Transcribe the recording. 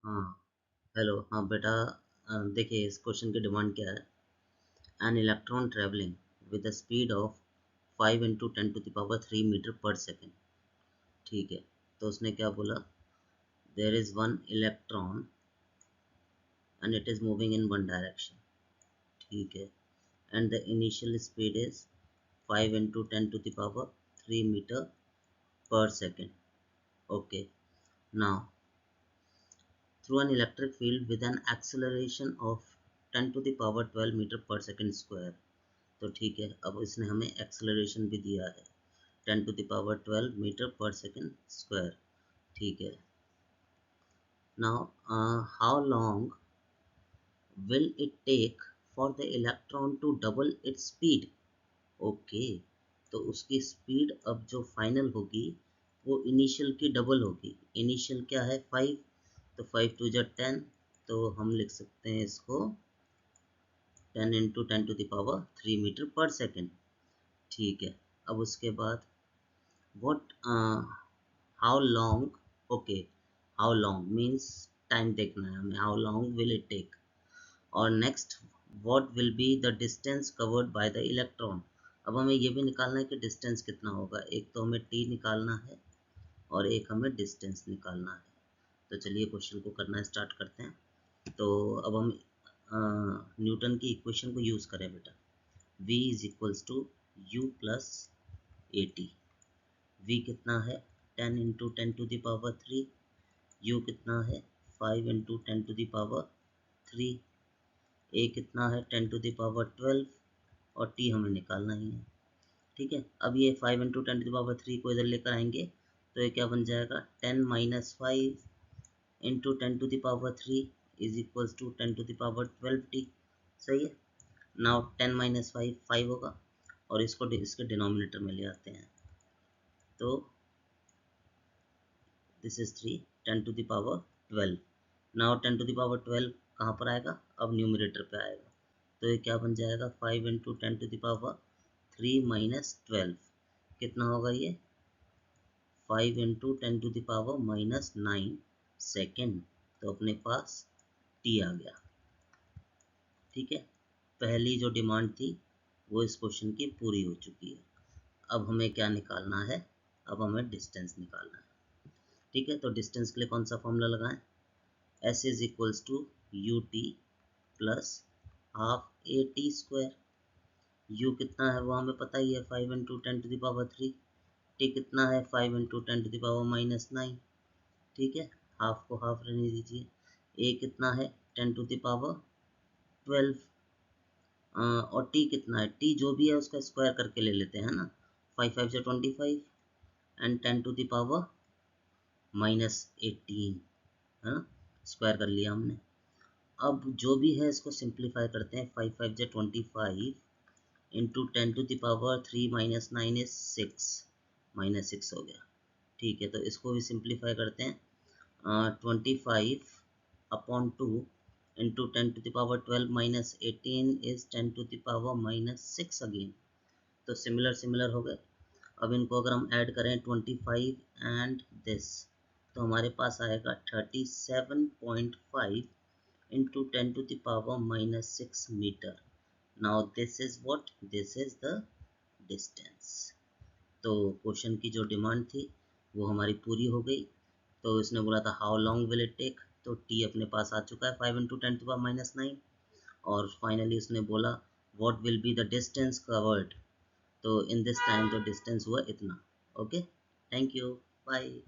हाँ। हेलो। हाँ बेटा। देखिए इस क्वेश्चन की डिमांड क्या है। An electron travelling with the speed of 5 × 10⁻³ metre per second. ठीक है। तो उसने क्या बोला, there is one electron and it is moving in one direction. ठीक है। And the initial speed is 5 × 10⁻³ metre per second. Okay. Now through an electric field with an acceleration of 10⁻12 metre per second square. तो ठीक है, अब इसने हमें acceleration भी दिया है 10⁻12 मीटर पर सेकेंड स्क्वायर। ठीक है। Now how long will it take for the electron to double its speed. Okay. तो उसकी स्पीड अब जो फाइनल होगी वो इनिशियल की डबल होगी। इनिशियल क्या है 5, तो 5 2 10, तो हम लिख सकते हैं इसको 10 × 10⁻³ मीटर पर सेकेंड। ठीक है। अब उसके बाद what how long, okay, how long means time देखना है हमें, how long will it take। और next what will be the distance covered by the electron। अब हमें ये भी निकालना है कि डिस्टेंस कितना होगा। एक तो हमें t निकालना है और एक हमें डिस्टेंस निकालना है। तो चलिए क्वेश्चन को करना स्टार्ट करते हैं। तो अब हम न्यूटन की इक्वेशन को यूज़ करें बेटा। v is equals to u plus a t. v कितना है 10 × 10⁻³ u कितना है 5 × 10⁻³ a कितना है 10⁻12 और t हमें निकालना ही है। ठीक है। अब ये 5 × 10⁻³ को इधर लेकर आएंगे तो ये क्या बन जाएगा 10 - 5 × 10⁻³ इज इक्वल्स टू 10⁻12t। सही है। नाउ 10 - 5 5 होगा और इसको इसके डिनोमिनेटर में ले आते हैं तो दिस इज 3 10⁻12। नाउ 10⁻12 कहाँ पर आएगा, अब न्यूमरेटर पे आएगा। तो ये क्या बन जाएगा 5 × 10⁻³ - 12 कितना होगा ये 5 × 10⁻⁻9 सेकेंड। तो अपने पास टी आ गया। ठीक है। पहली जो डिमांड थी वो इस क्वेश्चन की पूरी हो चुकी है। अब हमें क्या निकालना है, अब हमें डिस्टेंस निकालना है। ठीक है। तो डिस्टेंस के लिए कौन सा फॉर्मूला लगाएं, s is equals to u t plus half a t square. u कितना है वो हमें पता ही है 5 × 10⁻³ t कितना है 5 × 10⁻⁻9। ठीक है। हाफ को हाफ रहने दीजिए। a कितना है 10⁻12 और t कितना है, t जो भी है उसका स्क्वायर करके ले लेते हैं ना। 5 5 से 25 एंड 10⁻−18 है ना, स्क्वायर कर लिया हमने। अब जो भी है इसको सिंप्लीफाई करते हैं। 5 5 से 25 इंटू 10⁻³ - 9 इज 6 हो गया। ठीक है। तो इसको भी सिंप्लीफाई करते हैं। 25/2 इंटू 10⁻12 - 18 इज 10⁻⁻6 अगेन। तो सिमिलर हो गए। अब इनको अगर हम ऐड करें 25 एंड दिस तो हमारे पास आएगा 37.5 into 10⁻⁻6 metre. Now this is what, this is the distance. तो क्वेश्चन की जो डिमांड थी वो हमारी पूरी हो गई। तो इसने बोला था how long will it take, तो टी अपने पास आ चुका है 5 × 10⁻⁻9। और फाइनली उसने बोला what will be the distance covered, तो इन दिस टाइम तो डिस्टेंस हुआ इतना। Okay, thank you, bye.